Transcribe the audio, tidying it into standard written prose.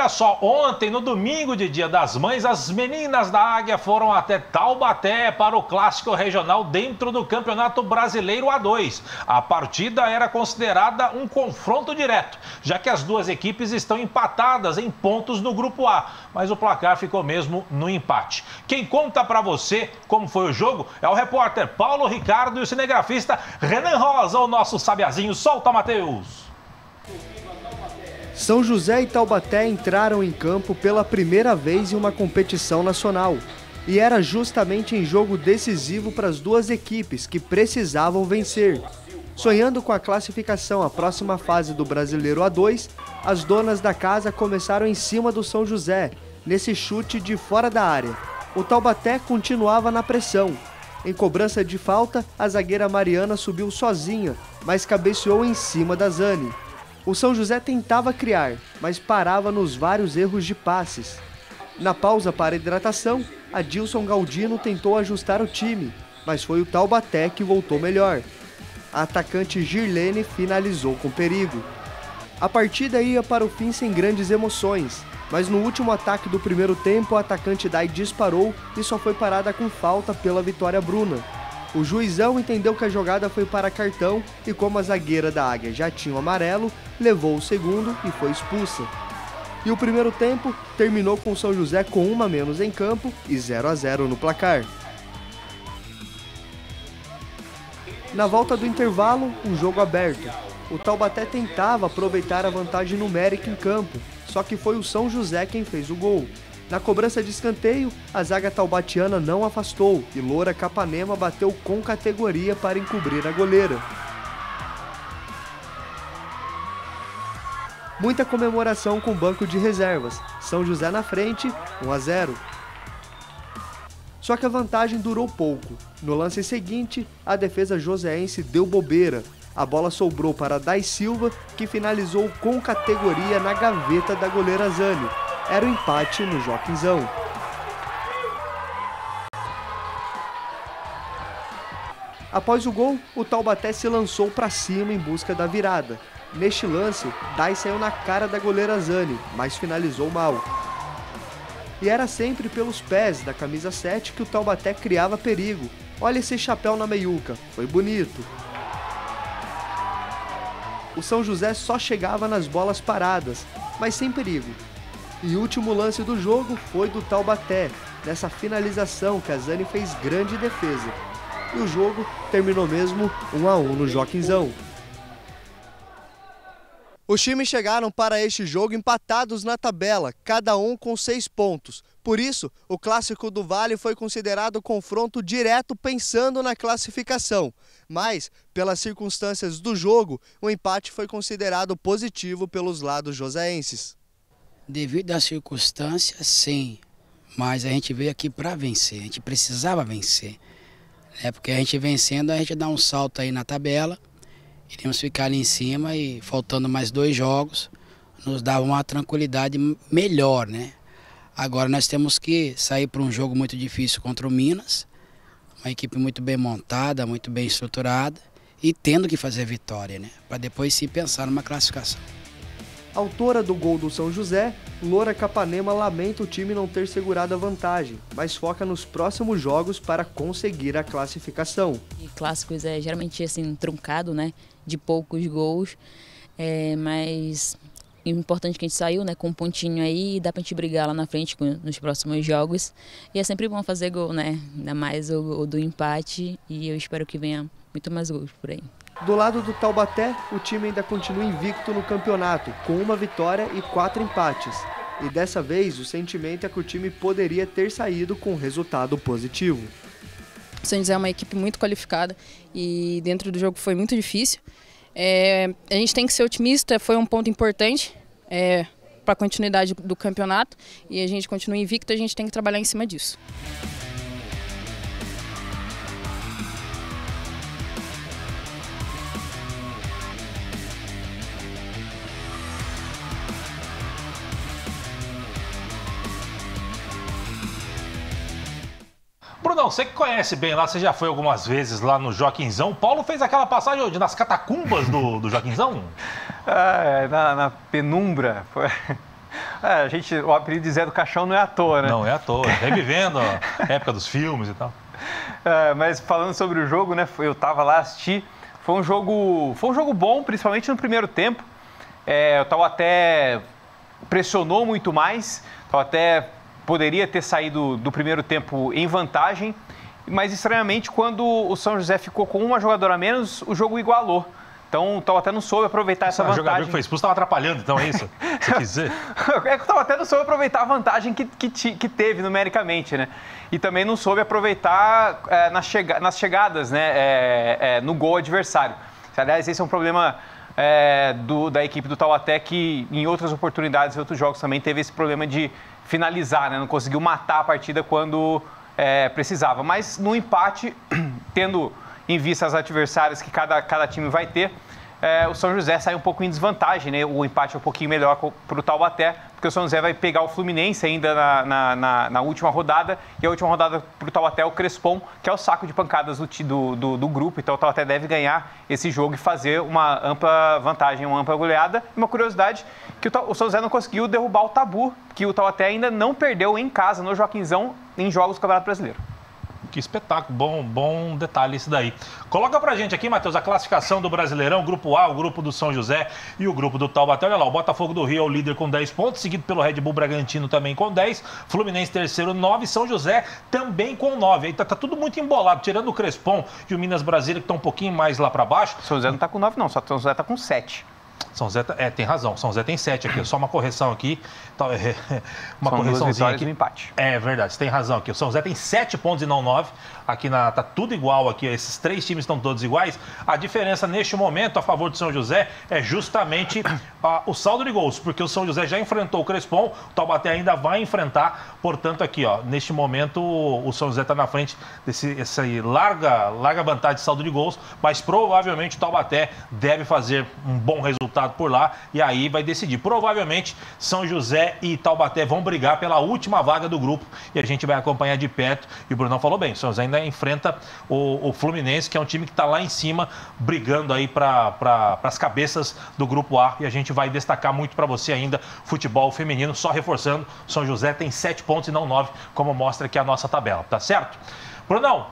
Olha só, ontem, no domingo de Dia das Mães, as meninas da Águia foram até Taubaté para o clássico regional dentro do Campeonato Brasileiro A2. A partida era considerada um confronto direto, já que as duas equipes estão empatadas em pontos no Grupo A, mas o placar ficou mesmo no empate. Quem conta para você como foi o jogo é o repórter Paulo Ricardo e o cinegrafista Renan Rosa, o nosso sabiazinho. Solta, Matheus! São José e Taubaté entraram em campo pela primeira vez em uma competição nacional. E era justamente em jogo decisivo para as duas equipes que precisavam vencer. Sonhando com a classificação à próxima fase do Brasileiro A2, as donas da casa começaram em cima do São José, nesse chute de fora da área. O Taubaté continuava na pressão. Em cobrança de falta, a zagueira Mariana subiu sozinha, mas cabeceou em cima da Zane. O São José tentava criar, mas parava nos vários erros de passes. Na pausa para hidratação, Adilson Galdino tentou ajustar o time, mas foi o Taubaté que voltou melhor. A atacante Girlene finalizou com perigo. A partida ia para o fim sem grandes emoções, mas no último ataque do primeiro tempo, a atacante Dai disparou e só foi parada com falta pela Vitória Bruna. O juizão entendeu que a jogada foi para cartão e, como a zagueira da Águia já tinha o amarelo, levou o segundo e foi expulsa. E o primeiro tempo terminou com o São José com uma a menos em campo e 0-0 no placar. Na volta do intervalo, um jogo aberto. O Taubaté tentava aproveitar a vantagem numérica em campo, só que foi o São José quem fez o gol. Na cobrança de escanteio, a zaga taubatiana não afastou e Loura Capanema bateu com categoria para encobrir a goleira. Muita comemoração com o banco de reservas. São José na frente, 1-0. Só que a vantagem durou pouco. No lance seguinte, a defesa joseense deu bobeira. A bola sobrou para Dai Silva, que finalizou com categoria na gaveta da goleira Zane. Era o empate no Joaquinzão. Após o gol, o Taubaté se lançou para cima em busca da virada. Neste lance, Dai saiu na cara da goleira Zane, mas finalizou mal. E era sempre pelos pés da camisa 7 que o Taubaté criava perigo. Olha esse chapéu na meiuca, foi bonito. O São José só chegava nas bolas paradas, mas sem perigo. E o último lance do jogo foi do Taubaté, nessa finalização que a Zane fez grande defesa. E o jogo terminou mesmo 1-1 no Joaquinzão. Os times chegaram para este jogo empatados na tabela, cada um com 6 pontos. Por isso, o Clássico do Vale foi considerado confronto direto pensando na classificação. Mas, pelas circunstâncias do jogo, o empate foi considerado positivo pelos lados joseenses. Devido às circunstâncias, sim, mas a gente veio aqui para vencer, a gente precisava vencer. Porque a gente vencendo, a gente dá um salto aí na tabela, iríamos ficar ali em cima e faltando mais 2 jogos, nos dava uma tranquilidade melhor, né? Agora nós temos que sair para um jogo muito difícil contra o Minas, uma equipe muito bem montada, muito bem estruturada e tendo que fazer vitória, né? Para depois sim pensar numa classificação. Autora do gol do São José, Loura Capanema lamenta o time não ter segurado a vantagem, mas foca nos próximos jogos para conseguir a classificação. E clássicos é geralmente assim truncado, né, de poucos gols, mas o importante é que a gente saiu, né, com um pontinho aí e dá pra gente brigar lá na frente nos próximos jogos. E é sempre bom fazer gol, né, ainda mais o do empate, e eu espero que venha muito mais gols por aí. Do lado do Taubaté, o time ainda continua invicto no campeonato, com 1 vitória e 4 empates. E dessa vez, o sentimento é que o time poderia ter saído com resultado positivo. O São José é uma equipe muito qualificada e dentro do jogo foi muito difícil. A gente tem que ser otimista, foi um ponto importante para a continuidade do campeonato e a gente continua invicto, a gente tem que trabalhar em cima disso. Brunão, você que conhece bem lá, você já foi algumas vezes lá no Joaquinzão. O Paulo fez aquela passagem nas catacumbas do Joaquinzão? Na penumbra. O apelido de Zé do Caixão não é à toa, né? Não é à toa, revivendo a época dos filmes e tal. Mas falando sobre o jogo, né? Eu tava lá, assisti. Foi um jogo bom, principalmente no primeiro tempo. O Taubaté pressionou muito mais. O Taubaté poderia ter saído do primeiro tempo em vantagem. Mas, estranhamente, quando o São José ficou com uma jogadora a menos, o jogo igualou. Então, o Taubaté não soube aproveitar essa vantagem. O jogador que foi expulso estava atrapalhando, então é isso? Você quis dizer? É que o Taubaté não soube aproveitar a vantagem que teve numericamente, né? E também não soube aproveitar nas chegadas, né? No gol adversário. Aliás, esse é um problema da equipe do Taubaté, que em outras oportunidades, em outros jogos também teve esse problema de finalizar, né? Não conseguiu matar a partida quando precisava. Mas no empate, tendo em vista as adversárias que cada time vai ter, o São José sai um pouco em desvantagem, né? O empate é um pouquinho melhor para o Taubaté, porque o São José vai pegar o Fluminense ainda na última rodada, e a última rodada para o Taubaté é o Crespon, que é o saco de pancadas do grupo. Então o Taubaté deve ganhar esse jogo e fazer uma ampla vantagem, uma ampla goleada. E uma curiosidade, que o São José não conseguiu derrubar o tabu, que o Taubaté ainda não perdeu em casa, no Joaquinzão, em jogos do Campeonato Brasileiro. Que espetáculo, bom detalhe isso daí. Coloca pra gente aqui, Matheus, a classificação do Brasileirão, o grupo A, o grupo do São José e o grupo do Taubaté. Olha lá, o Botafogo do Rio é o líder com 10 pontos, seguido pelo Red Bull Bragantino também com 10, Fluminense terceiro, 9, São José também com 9. Aí tá tudo muito embolado, tirando o Crespon e o Minas Brasília, que estão um pouquinho mais lá pra baixo. São José não tá com 9 não, só São José tá com 7. São José, tem razão, São José tem 7 aqui, só uma correção aqui, uma São correçãozinha aqui. No empate. É verdade, você tem razão aqui, o São José tem 7 pontos e não 9, aqui tá tudo igual aqui, esses 3 times estão todos iguais. A diferença neste momento a favor do São José é justamente o saldo de gols, porque o São José já enfrentou o Crespon, o Taubaté ainda vai enfrentar, portanto aqui, neste momento o São José está na frente essa larga vantagem de saldo de gols, mas provavelmente o Taubaté deve fazer um bom resultado por lá e aí vai decidir. Provavelmente São José e Taubaté vão brigar pela última vaga do grupo e a gente vai acompanhar de perto. E o Brunão falou bem, o São José ainda enfrenta o Fluminense, que é um time que está lá em cima, brigando aí para as cabeças do grupo A, e a gente vai destacar muito para você ainda futebol feminino, só reforçando, São José tem 7 pontos e não 9, como mostra aqui a nossa tabela, tá certo? Brunão,